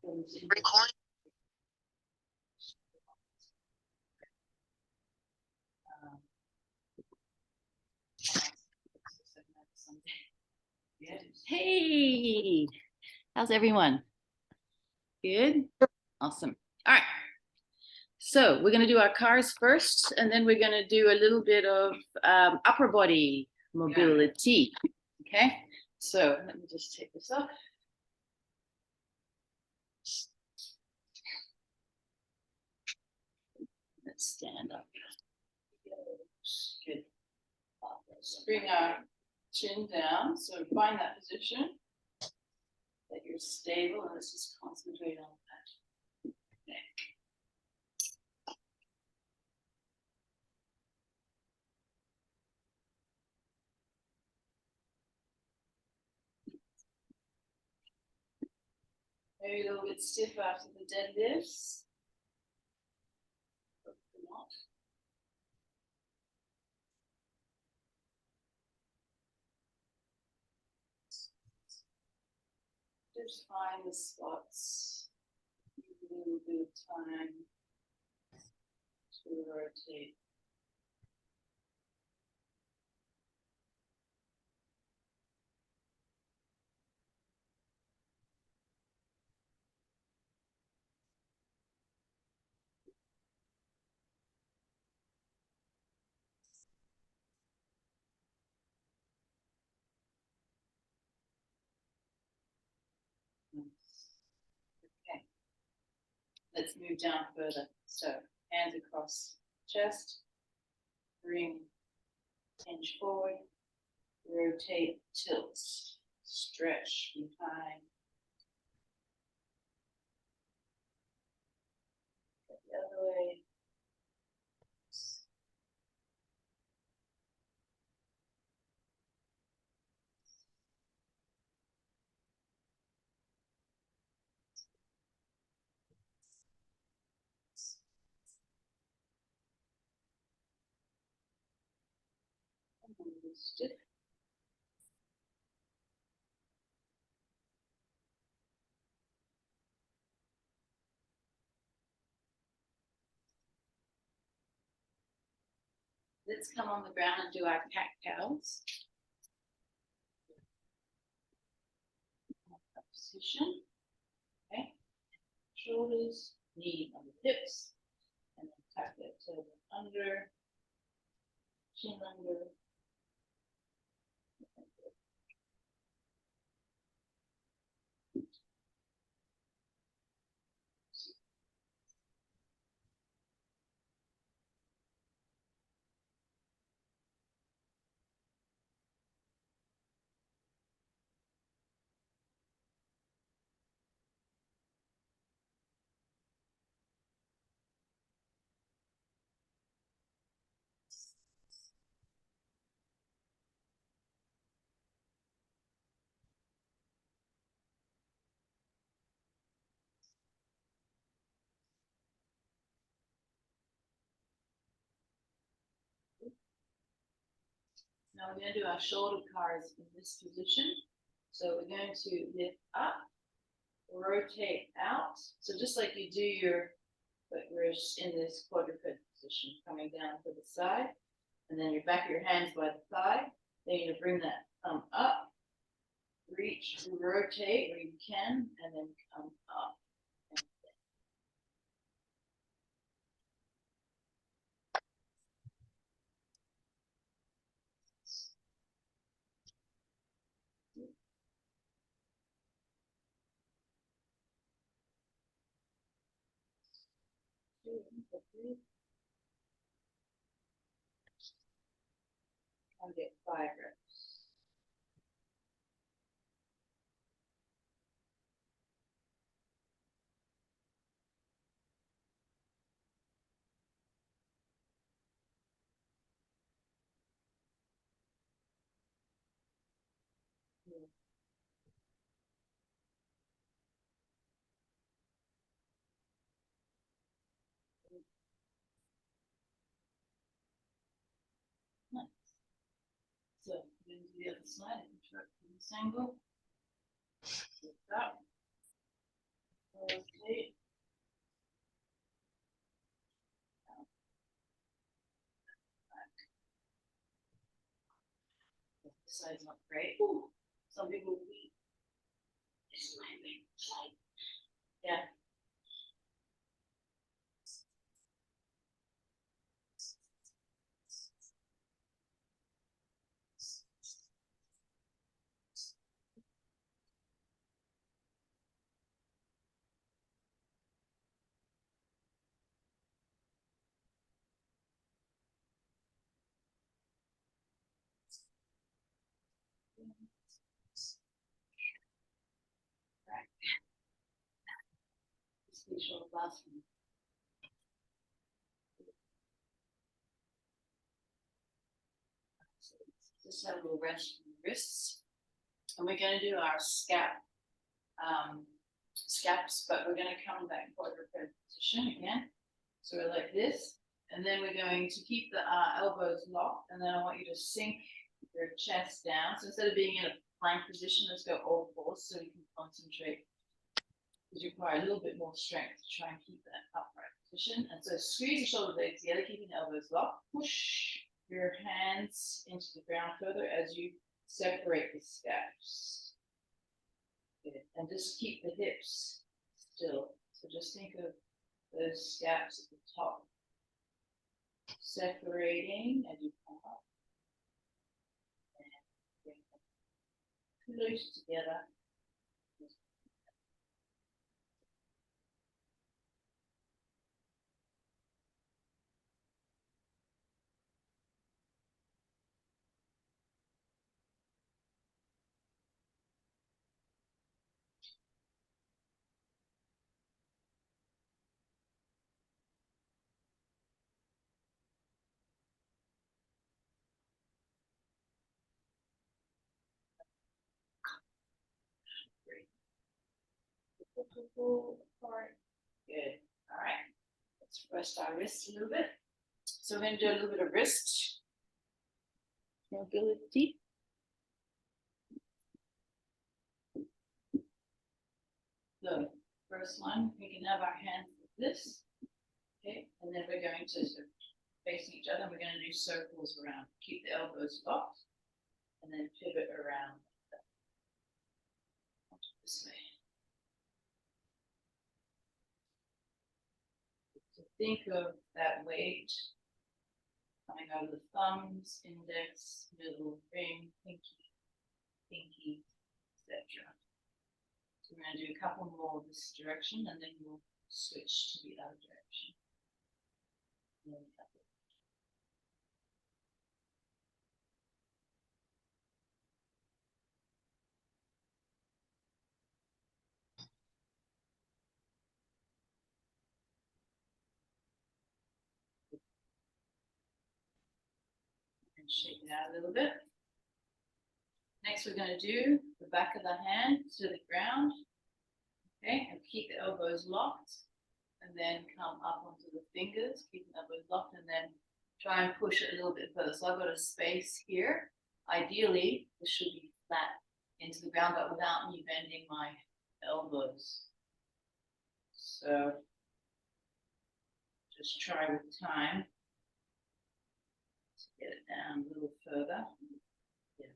Recording. Hey, how's everyone? Good? Awesome. All right. So we're going to do our cars first, and then we're going to do a little bit of upper body mobility. Okay. So let me just take this off. Let's stand up. Good. Let's bring our chin down. So find that position that you're stable, and let's just concentrate on that. Okay. Maybe a little bit stiff after the deadlifts. Hopefully not. Just find the spots. Give a little bit of time to rotate. Okay. Let's move down further. So hands across chest, bring, hinge forward, rotate, tilt, stretch behind. Go the other way. Stiff. Let's come on the ground and do our cat-cows. Position. Okay. Shoulders, knee on the hips, and then tuck that tail under, chin under. Now we're going to do our shoulder cars in this position. So we're going to lift up, rotate out. So just like you do but we're in this quadruped position, coming down to the side, and then your back of your hands by the thigh. Then you're going to bring that thumb up, reach, rotate where you can, and then come up. I'll get 5 reps. Nice. So we're going to do the other side, interrupt from this angle. Lift up, rotate. This side's not great. Ooh, some people will be slightly. Yeah. Right. This visual last one. So just have a little rest from the wrists. And we're going to do our scaps, but we're going to come back quadruped position again. So we're like this, and then we're going to keep the elbows locked, and then I want you to sink your chest down. So instead of being in a plank position, let's go all fours so we can concentrate. Because you require a little bit more strength to try and keep that upright position. And so squeeze your shoulder blades together, keeping the elbows locked. Push your hands into the ground further as you separate the scaps. Good. And just keep the hips still. So just think of those scaps at the top, separating as you come up, and bring them close together. Great. Apart. Good. All right. Let's rest our wrists a little bit. So we're going to do a little bit of wrist mobility. So first one, we can have our hands like this. Okay, and then we're going to sort of face each other. We're going to do circles around. Keep the elbows locked, and then pivot around this way. So think of that weight coming out of the thumbs, index, middle, ring, pinky, etc. So we're going to do a couple more this direction, and then we'll switch to the other direction. And then shake it out a little bit. Next, we're going to do the back of the hand to the ground. Okay, and keep the elbows locked, and then come up onto the fingers, keep the elbows locked, and then try and push it a little bit further. So I've got a space here. Ideally, this should be flat into the ground, but without me bending my elbows. So just try with time to get it down a little further. Yeah.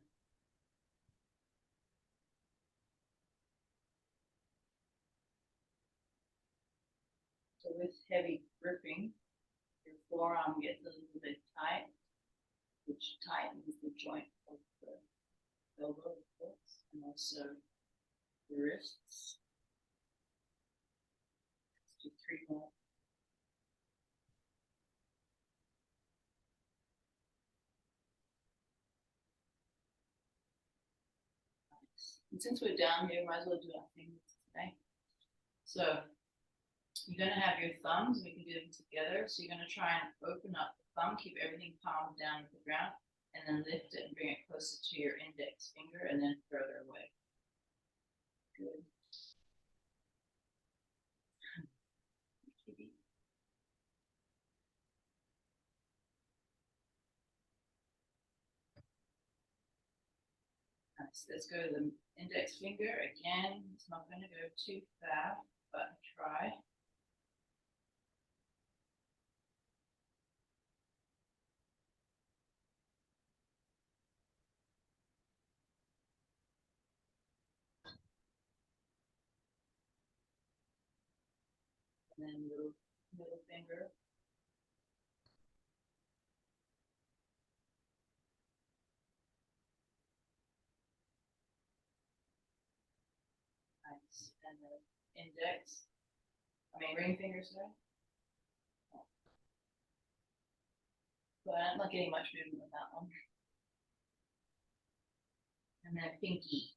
So with heavy gripping, your forearm gets a little bit tight, which tightens the joint of the elbow, of course, and also the wrists. Let's do 3 more. Nice. And since we're down here, we might as well do our fingers today. So you're going to have your thumbs, we can do them together. So you're going to try and open up the thumb, keep everything palmed down to the ground, and then lift it and bring it closer to your index finger and then further away. Good. Nice. Let's go to the index finger again. It's not going to go too fast, but then middle finger. Nice. And the index. Ring finger, sorry. But I'm not getting much movement with that one. And then pinky.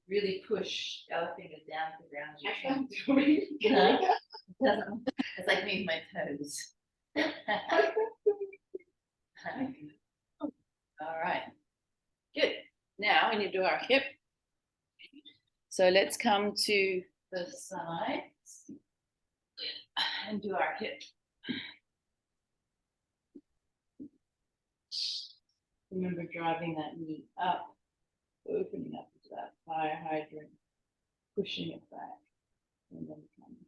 Really push the other finger down to the ground. I can't do it. It's like me with my toes. All right. Good. Now we need to do our hip. So let's come to the sides and do our hip. Remember driving that knee up, opening up to that fire hydrant, pushing it back, and then coming.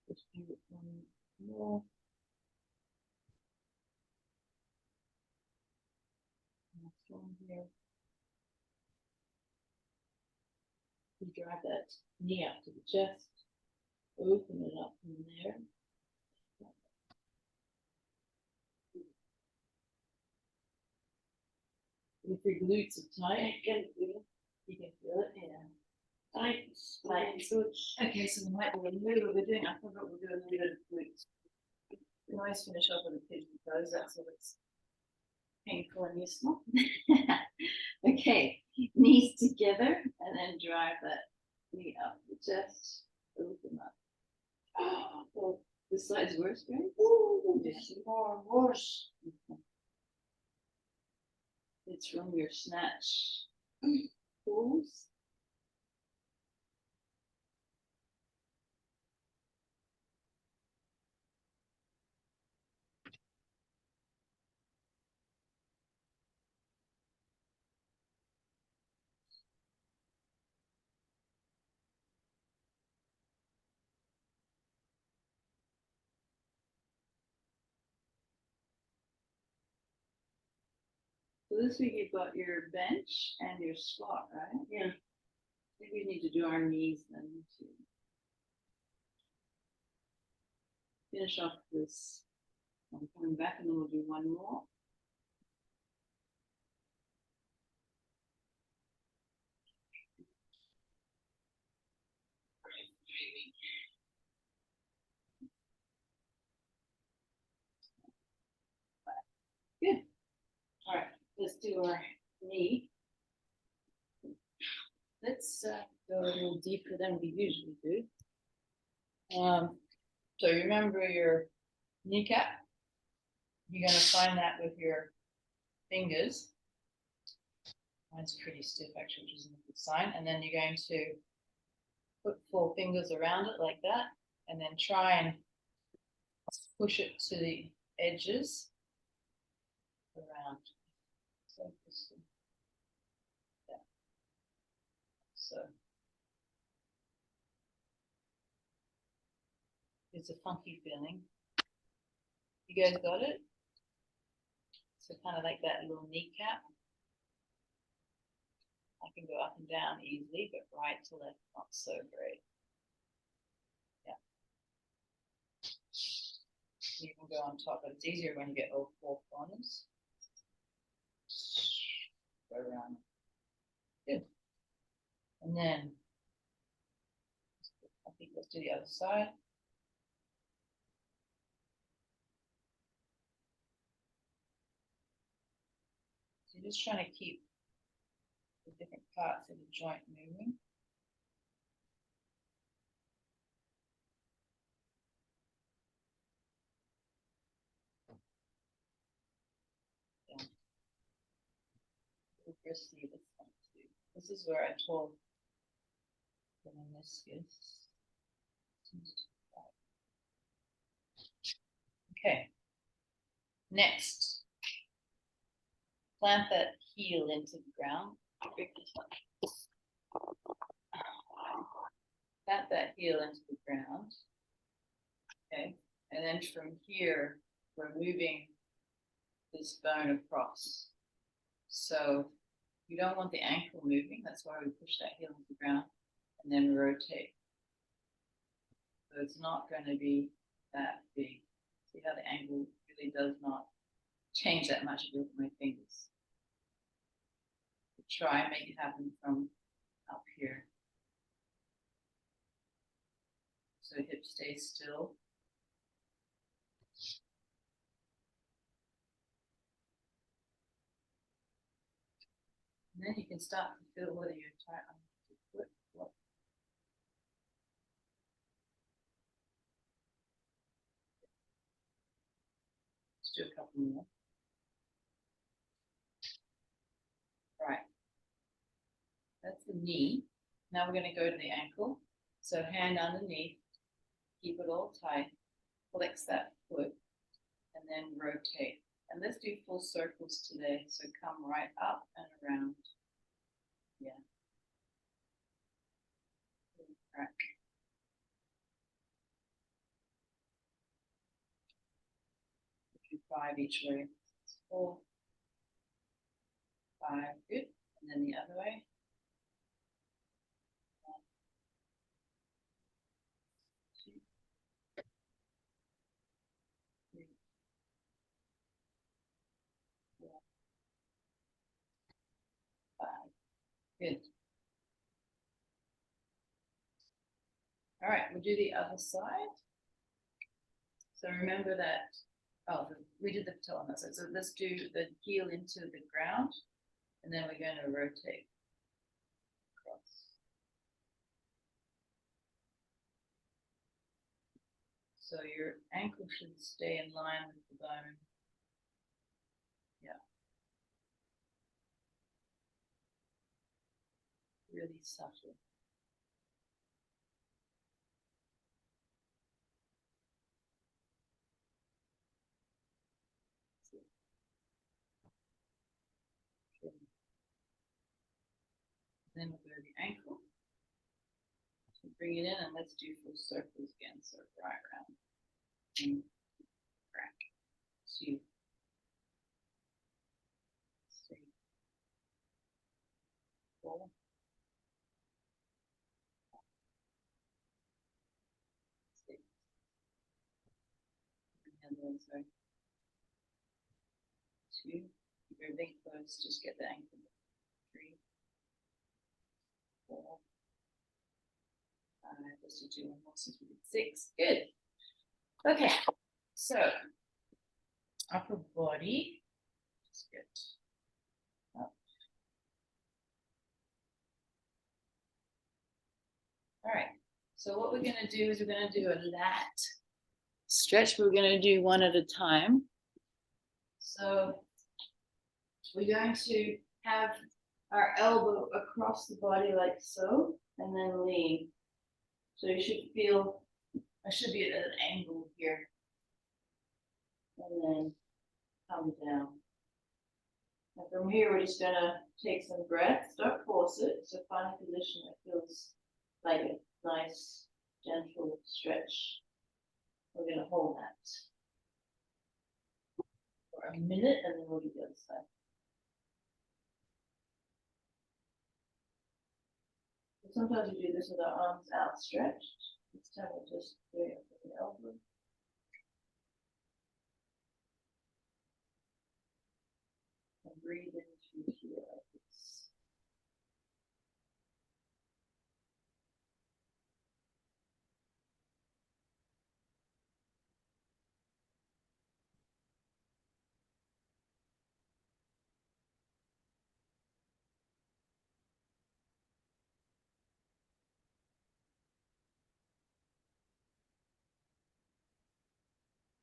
Just do it one more. Next one here. You drive that knee up to the chest, open it up from there. If your glutes are tight, you can feel it, yeah. Tight. Okay, so we might do a little bit doing. I thought we'll do a little bit of glutes. We can always finish off with a pigeon pose. That's always painful and useful. Okay, knees together, and then drive that knee up the chest. Open up. Oh, this side's worse, right? Oh, more worse. It's from your snatch pulls. So this week you've got your bench and your squat, right? Yeah. Maybe we need to do our knees then to finish off this. I'm coming back and then we'll do one more. Good. All right, let's do our knee. Let's go a little deeper than we usually do. So remember your kneecap. You're going to find that with your fingers. Mine's pretty stiff actually, which is a good sign. And then you're going to put 4 fingers around it like that, and then try and push it to the edges around. So, yeah. So it's a funky feeling. You guys got it? So kind of like that little kneecap. I can go up and down easily, but right to left, not so great. Yeah. You can go on top, but it's easier when you get all 4 corners. Go around. Good. And then I think let's do the other side. So you're just trying to keep the different parts of the joint moving. see this one too. This is where I tore the meniscus. Okay. Next, plant that heel into the ground. Pick this one. Plant that heel into the ground. Okay, and then from here, we're moving this bone across. So you don't want the ankle moving. That's why we push that heel into the ground and then rotate. So it's not going to be that big. See how the angle really does not change that much if you look at my fingers. Try and make it happen from up here. So hip stays still. And then you can start to feel whether you're tight on the foot. Let's do a couple more. Right. That's the knee. Now we're going to go to the ankle. So hand underneath, keep it all tight, flex that foot, and then rotate. And let's do full circles today. So come right up and around. Yeah. Crack. Do 5 each way. 4, 5, good. And then the other way. 1, 2, 3, 4, 5. Good. All right, we'll do the other side. So remember that, we did the toe on that side. So let's do the heel into the ground, and then we're going to rotate across. So your ankle should stay in line with the bone. Yeah. Really subtle. Then we'll go to the ankle. So bring it in and let's do full circles again. So right around and crack. 2, 3, 4, 6. And the other one, sorry. 2. Keep everything close. Just get the ankle. 3, 4, 5. Let's do 1 more since we did 6. Good. Okay. So upper body. Just get up. All right. So what we're going to do is we're going to do a lat stretch. We're going to do one at a time. So we're going to have our elbow across the body like so, and then lean. So you should feel, I should be at an angle here. And then come down. And from here, we're just going to take some breaths. Don't force it. So find a position that feels like a nice, gentle stretch. We're going to hold that for a minute, and then we'll do the other side. Sometimes we do this with our arms outstretched. This time we'll just do it with the elbow. And breathe in through here like this.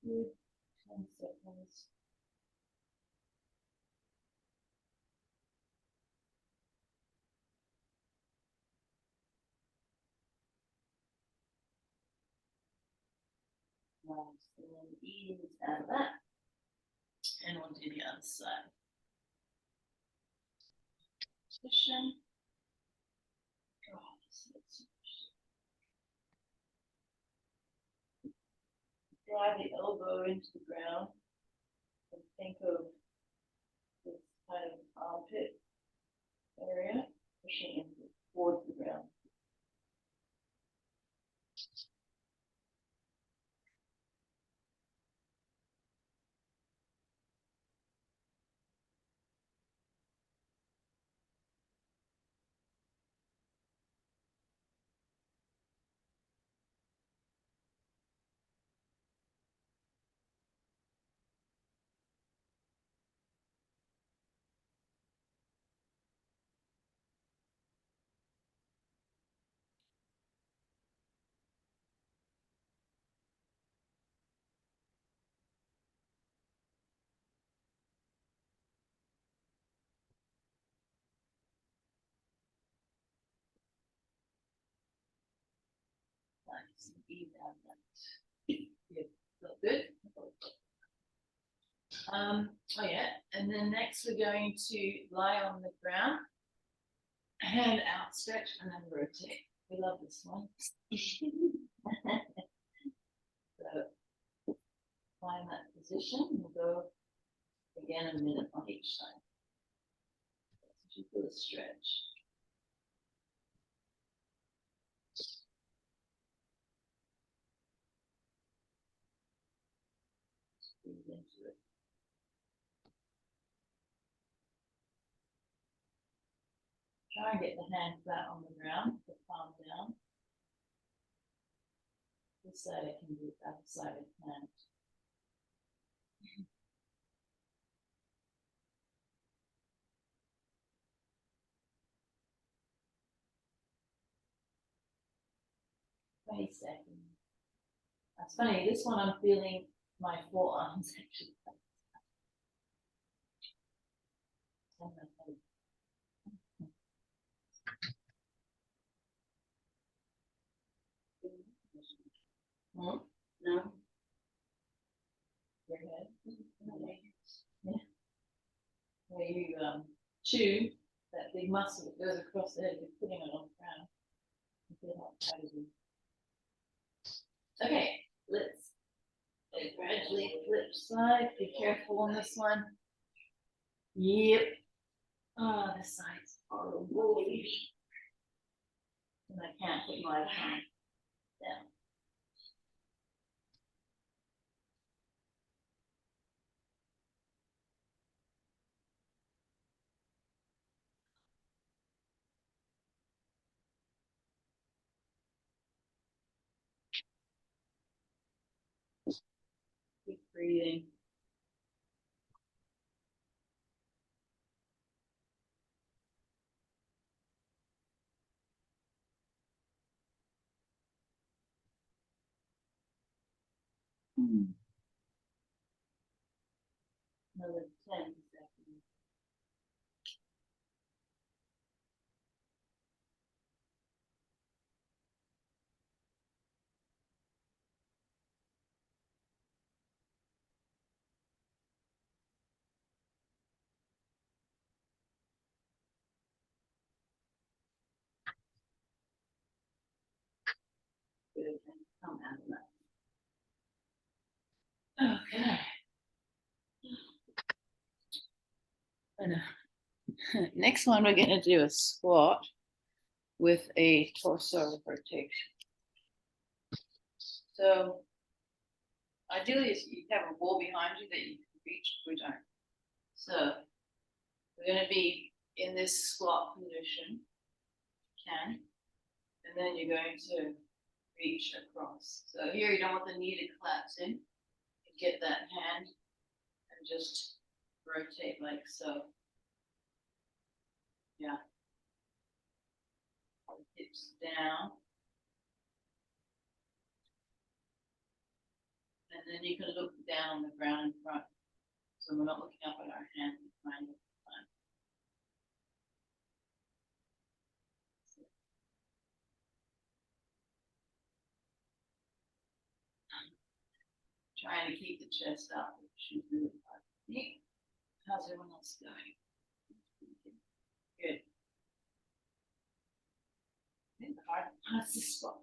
Good. 10 seconds. Nice. And then ease out of that. And we'll do the other side. Position. Oh, drive the elbow into the ground and think of this kind of armpit area pushing in towards the ground. Nice. Ease out of that. Yeah, feel good. Oh yeah, and then next we're going to lie on the ground, hand outstretch, and then rotate. We love this one. So find that position. We'll go again a minute on each side. So you feel a stretch. Breathe into it. Try and get the hand flat on the ground, the palm down. This side I can do it, that side I can't. Wait a second. That's funny, this one I'm feeling my forearms actually. No. Your head. Yeah. Where you chew that big muscle that goes across the head, you're putting it on the ground. You feel how tight it is. Okay, let's gradually flip side. Be careful on this one. Yep. Oh, this side's horrible. And I can't put my hand down. Keep breathing. Another 10 seconds. Good, and come out of that. Okay. Next one, we're going to do a squat with a torso rotation. So ideally, you have a wall behind you that you can reach. We don't. So we're going to be in this squat position, can, and then you're going to reach across. So here you don't want the knee to collapse in. You get that hand and just rotate like so. Yeah. Hips down. And then you can look down on the ground in front. So we're not looking up at our hand. chest out. She's really hard. Neat. How's everyone else going? Good. I think the hard part's the spot.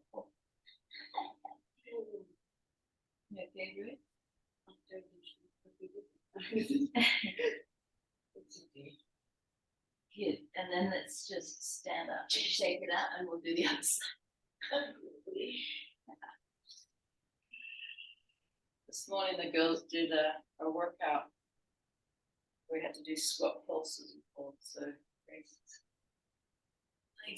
You okay, good? It's okay. Good. And then let's just stand up, shake it out, and we'll do the other side. This morning the girls did a workout. We had to do squat pulses and pulls, so legs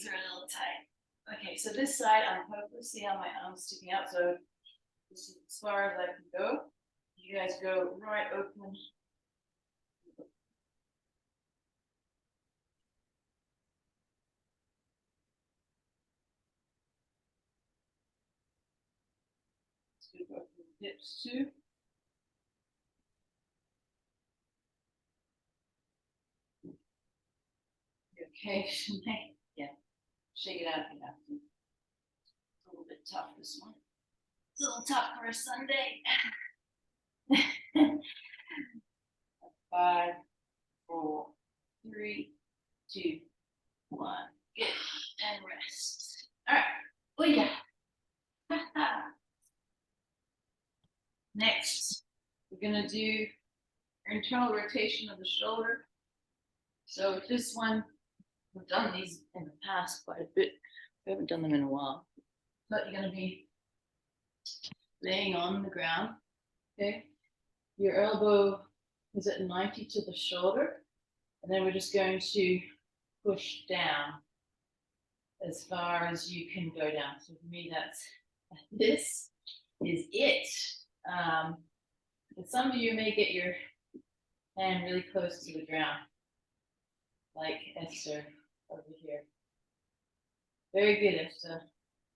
are a little tight. Okay, so this side I'm hopeless. See how my arm's sticking out? So this is as far as I can go. You guys go right open. Scoop up the hips too. Okay, Shanae? Yeah. Shake it out if you have to. It's a little bit tough this one. It's a little tough for a Sunday. 5, 4, 3, 2, 1. Good. And rest. All right. Oh yeah. Next, we're gonna do internal rotation of the shoulder. So this one, we've done these in the past quite a bit. We haven't done them in a while. But you're gonna be laying on the ground. Okay. Your elbow is at 90 to the shoulder. And then we're just going to push down as far as you can go down. So for me, this is it. And some of you may get your hand really close to the ground, like Esther over here. Very good, Esther.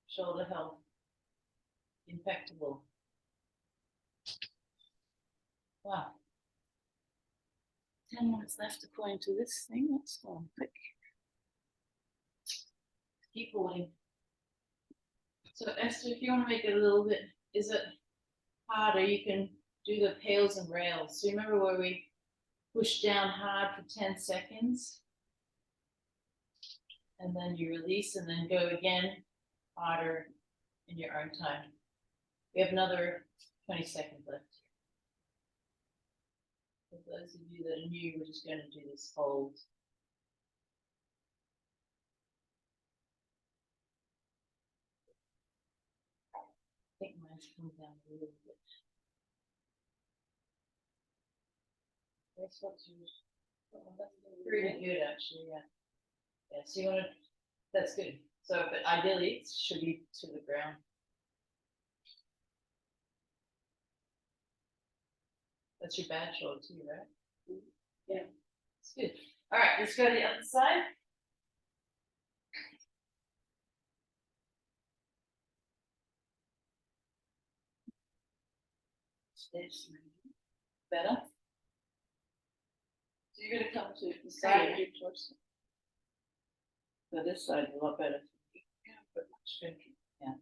Shoulder health. Impeccable. Wow. 10 minutes left according to this thing. That's going quick. Keep holding. So Esther, if you want to make it a little bit, is it harder? You can do the pails and rails. So remember where we push down hard for 10 seconds? And then you release and then go again harder in your own time. We have another 20 seconds left. For those of you that are new, we're just going to do this hold. I think mine's come down a little bit. That's what's yours. Pretty good, actually, yeah. Yeah, so you want to, that's good. So, but ideally, it should be to the ground. That's your bad shoulder too, right? Yeah, it's good. All right, let's go to the other side. Better. So you're going to come to the side of your torso. So this side is a lot better. Yeah.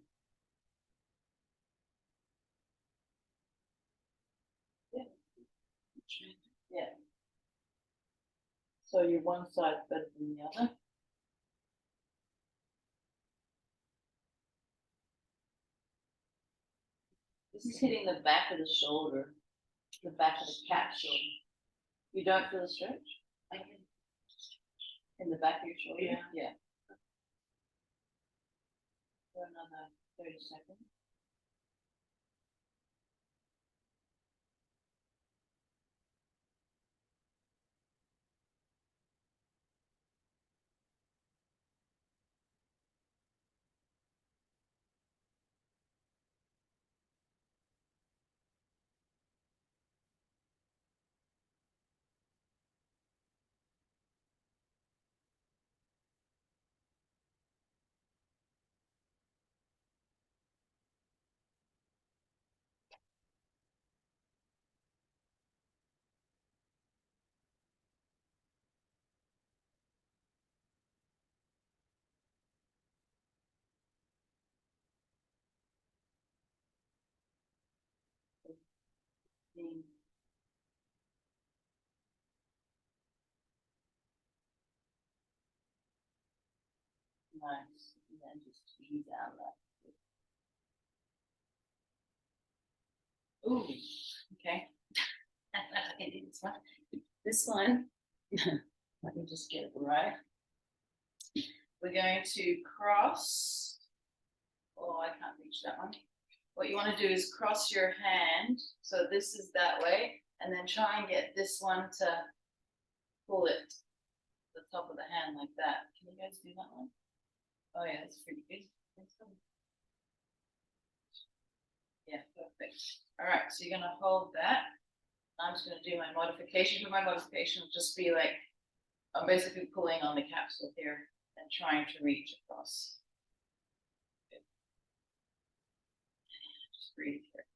Yeah. Yeah. So your one side is better than the other. This is hitting the back of the shoulder, the back of the cat shoulder. You don't feel a stretch? I can. In the back of your shoulder? Yeah. Yeah. For another 30 seconds. anything. Nice, and then just squeeze out that. Ooh, okay. I do this one. This one, let me just get it right. We're going to cross. Oh, I can't reach that one. What you want to do is cross your hand. So this is that way, and then try and get this one to pull it to the top of the hand like that. Can you guys do that one? Oh yeah, that's pretty good. Yeah, perfect. All right, so you're gonna hold that. I'm just gonna do my modification. My modification will just be like, I'm basically pulling on the capsule here and trying to reach across. Good. Just breathe here.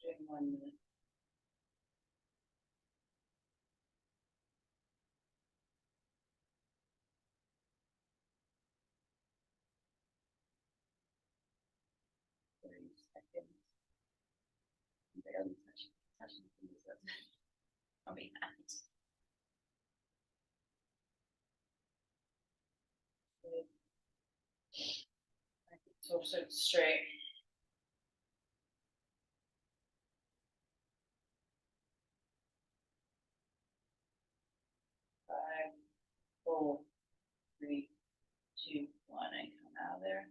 Doing 1 minute. Seconds. Barely touching things up. I'll be happy. Good. Torso straight. 5, 4, 3, 2, 1, and come out of there.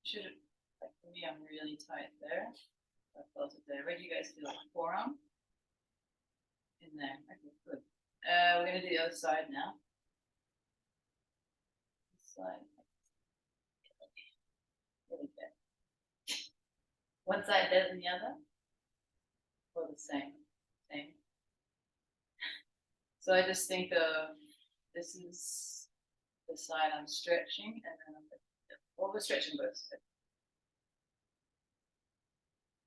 Should have, like for me, I'm really tight there. I felt it there. Where do you guys feel? Forearm? In there. Okay, good. We're gonna do the other side now. This side. Really good. One side better than the other? Or the same? Same. So I just think of this is the side I'm stretching, and then we're stretching both sides.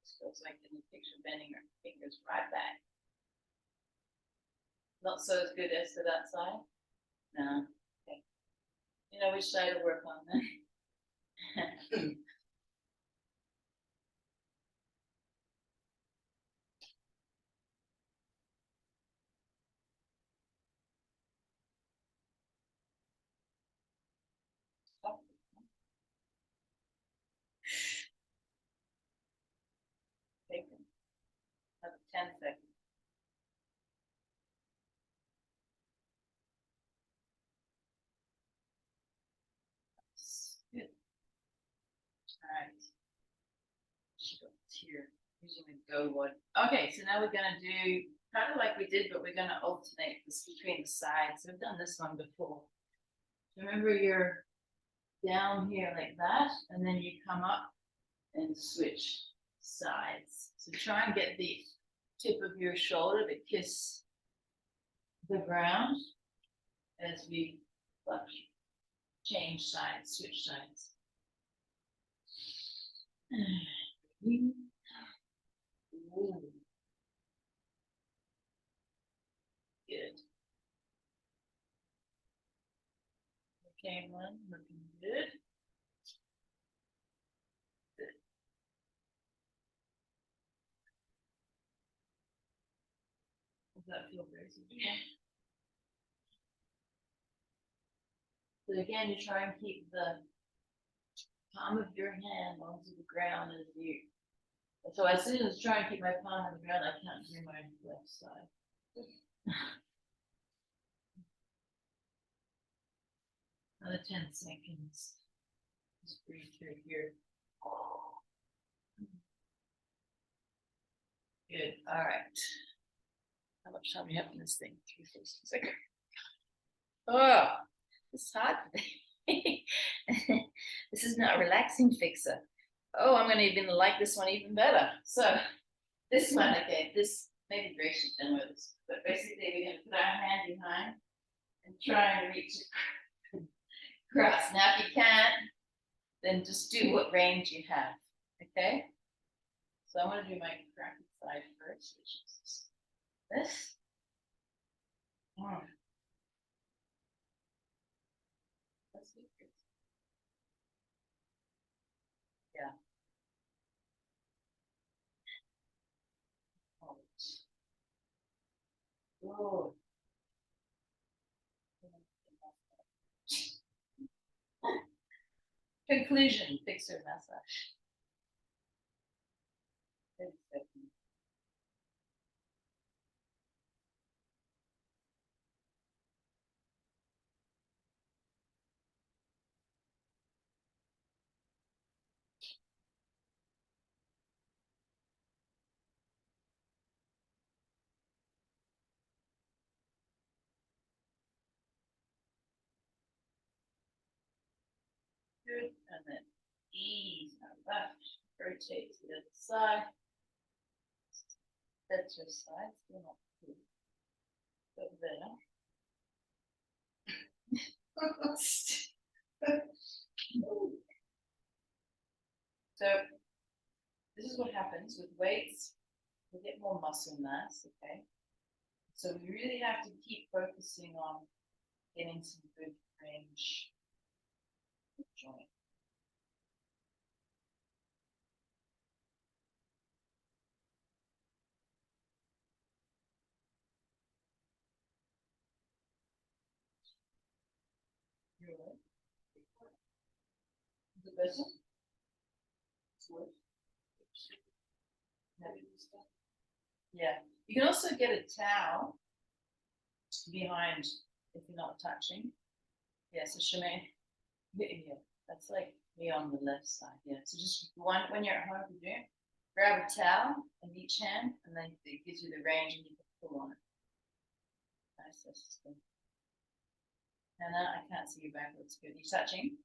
This feels like in the picture bending our fingers right back. Not so as good as to that side? No. Okay. You know which side to work on then? Take another 10 seconds. Good. All right. Here, using the go one. Okay, so now we're gonna do kind of like we did, but we're gonna alternate this between the sides. We've done this one before. Remember, you're down here like that, and then you come up and switch sides. So try and get the tip of your shoulder to kiss the ground as we change sides, switch sides. Ooh. Good. Okay, one looking good. Good. Does that feel very good? So again, you try and keep the palm of your hand onto the ground as you. So as soon as I try and keep my palm on the ground, I can't do my left side. Another 10 seconds. Just breathe through here. Good. All right. How much time do we have in this thing? 3, 4, 6 seconds. Oh, it's hard today. This is not a relaxing fixer. Oh, I'm going to even like this one even better. So this one, okay, this maybe Grace should demo this, but basically we're going to put our hand behind and try and reach across. Now, if you can't, then just do what range you have. Okay. So I'm going to do my crappy side first, which is this. Oh. That's good. Conclusion, FIXHER massage. 30 seconds. Good, and then ease out left, rotate to the other side. That's your side, still not good. Over there. So this is what happens with weights. We get more muscle mass, okay? So we really have to keep focusing on getting some good range of joint. You're right. Is it better? It's worse. Yeah, you can also get a towel behind if you're not touching. Yeah, so Shemaine, yeah, that's like me on the left side. Yeah, so just when you're at home, you do grab a towel in each hand, and then it gives you the range, and you can pull on it. Nice, that's good. Hannah, I can't see your back. Looks good. You touching?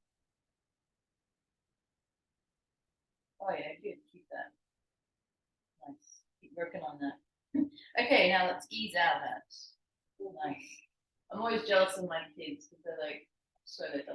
Oh yeah, good. Keep that. Nice. Keep working on that. Okay, now let's ease out that. Nice. I'm always jealous of my kids because they're like, so they don't